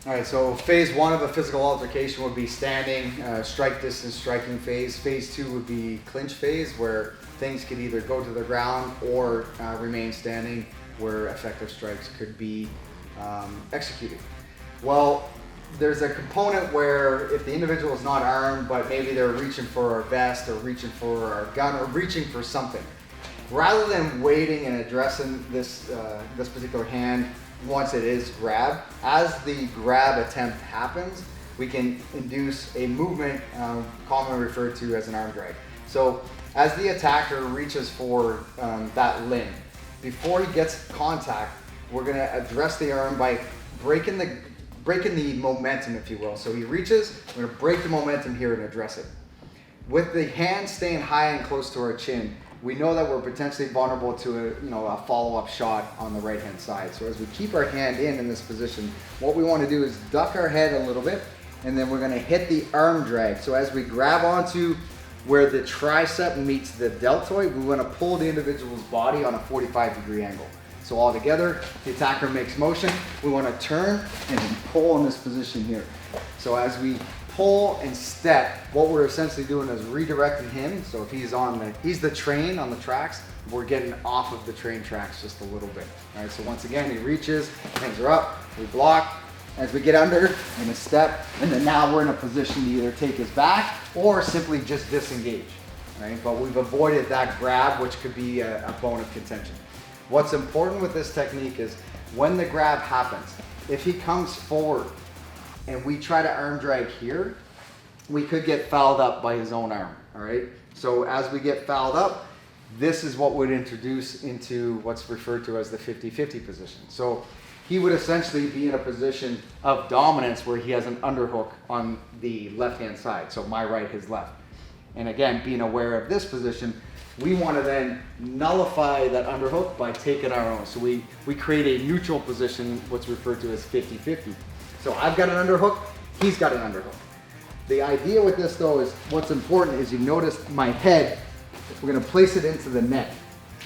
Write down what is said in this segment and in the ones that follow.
All right, so phase one of a physical altercation would be standing, strike distance striking phase. Phase two would be clinch phase, where things could either go to the ground or remain standing, where effective strikes could be executed. Well, there's a component where if the individual is not armed, but maybe they're reaching for a vest or reaching for a gun or reaching for something, rather than waiting and addressing this particular hand once it is grabbed, as the grab attempt happens, we can induce a movement commonly referred to as an arm drag. So as the attacker reaches for that limb, before he gets contact, we're going to address the arm by breaking the momentum, if you will. So he reaches, we're going to break the momentum here and address it. With the hand staying high and close to our chin, we know that we're potentially vulnerable to a follow-up shot on the right-hand side. So as we keep our hand in this position, what we want to do is duck our head a little bit, and then we're going to hit the arm drag. So as we grab onto where the tricep meets the deltoid, we want to pull the individual's body on a 45-degree angle. So all together, the attacker makes motion. We want to turn and then pull in this position here. So as we pull and step, what we're essentially doing is redirecting him. So if he's the train on the tracks, we're getting off of the train tracks just a little bit. All right, so once again, he reaches, hands are up, we block. As we get under, in a step, and then now we're in a position to either take his back or simply just disengage. Right? But we've avoided that grab, which could be a bone of contention. What's important with this technique is when the grab happens, if he comes forward and we try to arm drag here, we could get fouled up by his own arm, all right? So as we get fouled up, this is what would introduce into what's referred to as the 50-50 position. So he would essentially be in a position of dominance where he has an underhook on the left-hand side. So my right, his left. And again, being aware of this position, we want to then nullify that underhook by taking our own. So we create a neutral position, what's referred to as 50-50. So I've got an underhook, he's got an underhook. The idea with this though is, what's important is you notice my head, we're gonna place it into the neck.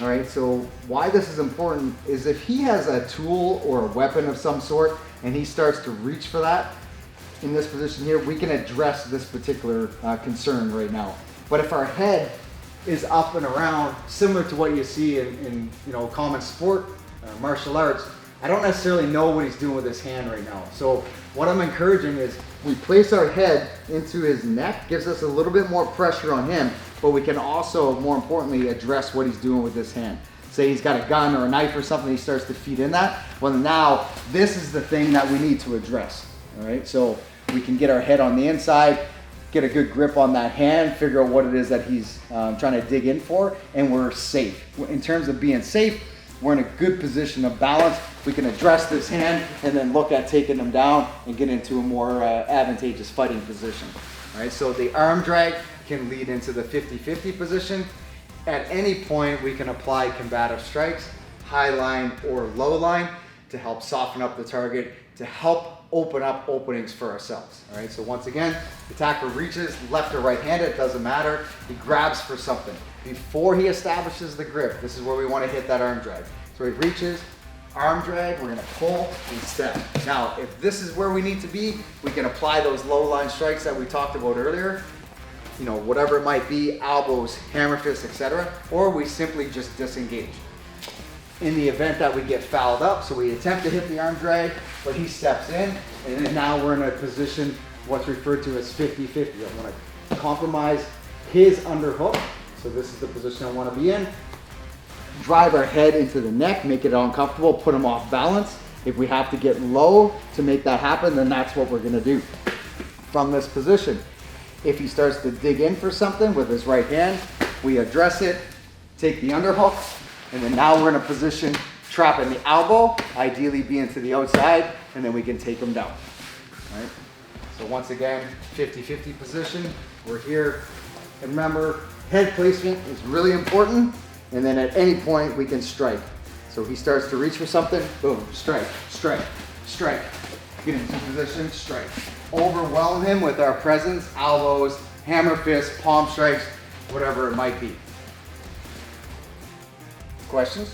All right, so why this is important is if he has a tool or a weapon of some sort and he starts to reach for that, in this position here, we can address this particular concern right now. But if our head is up and around, similar to what you see in common sport, martial arts, I don't necessarily know what he's doing with his hand right now. So what I'm encouraging is we place our head into his neck, gives us a little bit more pressure on him, but we can also, more importantly, address what he's doing with his hand. Say he's got a gun or a knife or something, he starts to feed in that. Well, now this is the thing that we need to address. All right, so we can get our head on the inside, get a good grip on that hand, figure out what it is that he's trying to dig in for, and we're safe. In terms of being safe, we're in a good position of balance. We can address this hand and then look at taking them down and get into a more advantageous fighting position. All right, so the arm drag can lead into the 50-50 position. At any point, we can apply combative strikes, high line or low line, to help soften up the target, to help open up openings for ourselves. All right, so once again, the attacker reaches left or right-handed, it doesn't matter. He grabs for something. Before he establishes the grip, this is where we want to hit that arm drag. So he reaches, arm drag, we're going to pull and step. Now, if this is where we need to be, we can apply those low line strikes that we talked about earlier. Whatever it might be, elbows, hammer fists, etc., or we simply just disengage. In the event that we get fouled up, so we attempt to hit the arm drag, but he steps in, and then now we're in a position what's referred to as 50-50. I want to compromise his underhook, so this is the position I want to be in. Drive our head into the neck, make it uncomfortable, put him off balance. If we have to get low to make that happen, then that's what we're going to do. From this position, if he starts to dig in for something with his right hand, we address it, take the underhook, and then now we're in a position trapping the elbow, ideally being to the outside, and then we can take him down. All right? So once again, 50-50 position, we're here. And remember, head placement is really important, and then at any point we can strike. So he starts to reach for something, boom, strike, strike, strike. Get into position, strike. Overwhelm him with our presence, elbows, hammer fists, palm strikes, whatever it might be. Questions?